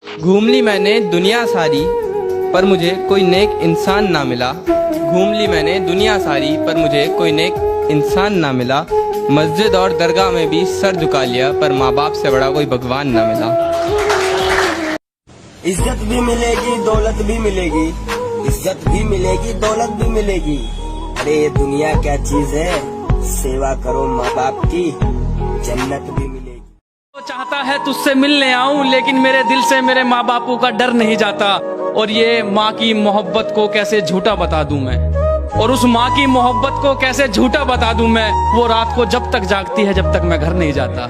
घूम ली मैंने दुनिया सारी पर मुझे कोई नेक इंसान ना मिला। घूम ली मैंने दुनिया सारी पर मुझे कोई नेक इंसान ना मिला। मस्जिद और दरगाह में भी सर झुका लिया पर माँ बाप से बड़ा कोई भगवान ना मिला। इज्जत भी मिलेगी दौलत भी मिलेगी, इज्जत भी मिलेगी दौलत भी मिलेगी। अरे ये दुनिया क्या चीज है, सेवा करो माँ बाप की, जन्नत भी मिलेगी। वो चाहता है तुझसे मिलने आऊं, लेकिन मेरे दिल से मेरे माँ बापों का डर नहीं जाता। और ये माँ की मोहब्बत को कैसे झूठा बता दूं मैं, और उस माँ की मोहब्बत को कैसे झूठा बता दूं मैं। वो रात को जब तक जागती है जब तक मैं घर नहीं जाता।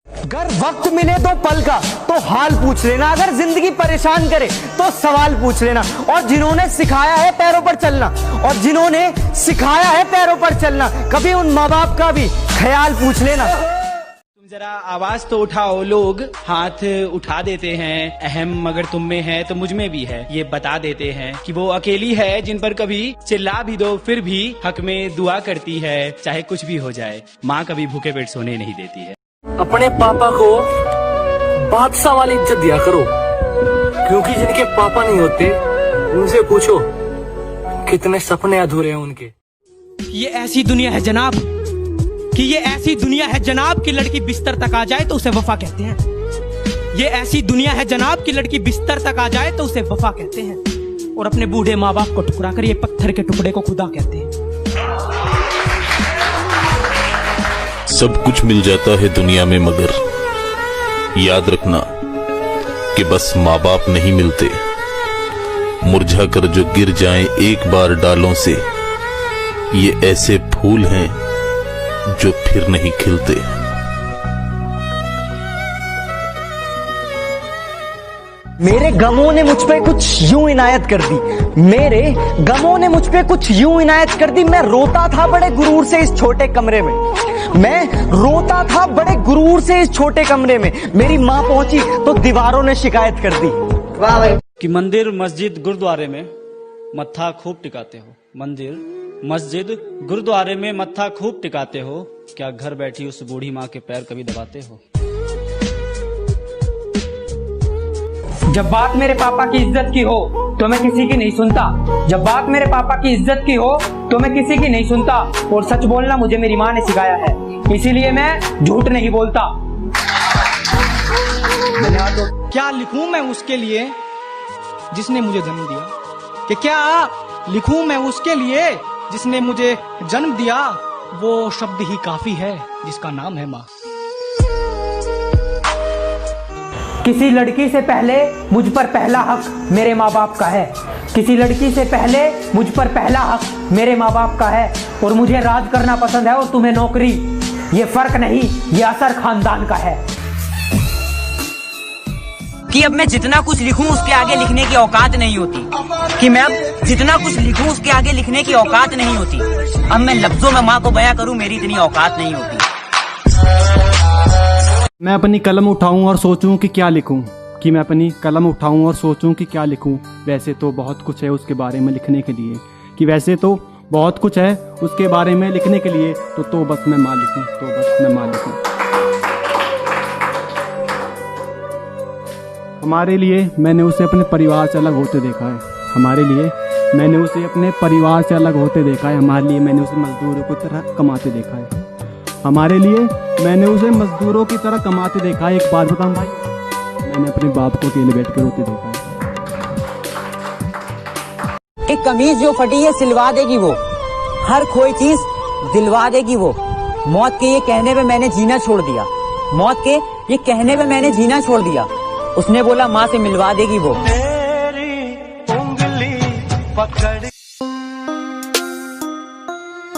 अगर वक्त मिले तो पल का तो हाल पूछ लेना, अगर जिंदगी परेशान करे तो सवाल पूछ लेना। और जिन्होंने सिखाया है पैरों पर चलना, और जिन्होंने सिखाया है पैरों पर चलना, कभी उन माँ बाप का भी ख्याल पूछ लेना। तुम जरा आवाज तो उठाओ, लोग हाथ उठा देते हैं। अहम अगर तुम में है तो मुझ में भी है, ये बता देते हैं कि वो अकेली है जिन पर कभी चिल्ला भी दो फिर भी हक में दुआ करती है। चाहे कुछ भी हो जाए, माँ कभी भूखे पेट सोने नहीं देती है। अपने पापा को बादशाह वाली इज्जत दिया करो, क्योंकि जिनके पापा नहीं होते उनसे पूछो कितने सपने अधूरे हैं उनके। ये ऐसी दुनिया है जनाब, कि ये ऐसी दुनिया है जनाब कि लड़की बिस्तर तक आ जाए तो उसे वफा कहते हैं। ये ऐसी दुनिया है जनाब कि लड़की बिस्तर तक आ जाए तो उसे वफा कहते हैं। और अपने बूढ़े माँ बाप को ठुकरा कर ये पत्थर के टुकड़े को खुदा कहते हैं। सब कुछ मिल जाता है दुनिया में, मगर याद रखना कि बस माँ बाप नहीं मिलते। मुरझा कर जो गिर जाएं एक बार डालों से, ये ऐसे फूल हैं जो फिर नहीं खिलते। मेरे गमों ने मुझ पे कुछ यूं इनायत कर दी, मेरे गमों ने मुझ पे कुछ यूं इनायत कर दी। मैं रोता था बड़े गुरूर से इस छोटे कमरे में, मैं रोता था बड़े गुरूर से इस छोटे कमरे में। मेरी माँ पहुंची तो दीवारों ने शिकायत कर दी। वाह भाई। कि मंदिर मस्जिद गुरुद्वारे में मत्था खूब टिकाते हो, मंदिर मस्जिद गुरुद्वारे में मत्था खूब टिकाते हो, क्या घर बैठी उस बूढ़ी माँ के पैर कभी दबाते हो? जब बात मेरे पापा की इज्जत की हो तो मैं किसी की नहीं सुनता। जब बात मेरे पापा की इज्जत की हो तो मैं किसी की नहीं सुनता। और सच बोलना मुझे मेरी माँ ने सिखाया है, इसीलिए मैं झूठ नहीं बोलता। क्या लिखूं मैं उसके लिए जिसने मुझे जन्म दिया, कि क्या लिखूं मैं उसके लिए जिसने मुझे जन्म दिया। वो शब्द ही काफी है जिसका नाम है माँ। किसी लड़की से पहले मुझ पर पहला हक मेरे माँ बाप का है। किसी लड़की से पहले मुझ पर पहला हक मेरे माँ बाप का है। और मुझे राज करना पसंद है और तुम्हें नौकरी, ये फर्क नहीं, ये असर खानदान का है। कि अब मैं जितना कुछ लिखूं उसके आगे लिखने की औकात नहीं होती, कि मैं अब जितना कुछ लिखूं उसके आगे लिखने की औकात नहीं होती। अब मैं लफ्जों में माँ को बयां करूं, मेरी इतनी औकात नहीं होती। मैं अपनी कलम उठाऊं और सोचूं कि क्या लिखूं, कि मैं अपनी कलम उठाऊं और सोचूं कि क्या लिखूं। वैसे तो बहुत कुछ है उसके बारे में लिखने के लिए, कि वैसे तो बहुत कुछ है उसके बारे में लिखने के लिए, तो बस मैं माँ लिखूं, तो बस मैं माँ लिखूं। हमारे लिए मैंने उसे अपने परिवार से अलग होते देखा है। हमारे लिए मैंने उसे अपने परिवार से अलग होते देखा है। हमारे लिए मैंने उसे मजदूरों की तरह कमाते देखा है। हमारे लिए मैंने उसे मजदूरों की तरह कमाते देखा है। एक बात बताऊं भाई, मैंने अपने बाप को अकेले बैठ कर रोते देखा है। एक कमीज जो फटी है सिलवा देगी वो, हर खोई चीज दिलवा देगी वो। मौत के ये कहने पे मैंने जीना छोड़ दिया, मौत के ये कहने पे मैंने जीना छोड़ दिया। उसने बोला माँ से मिलवा देगी वो। तेरी उंगली पकड़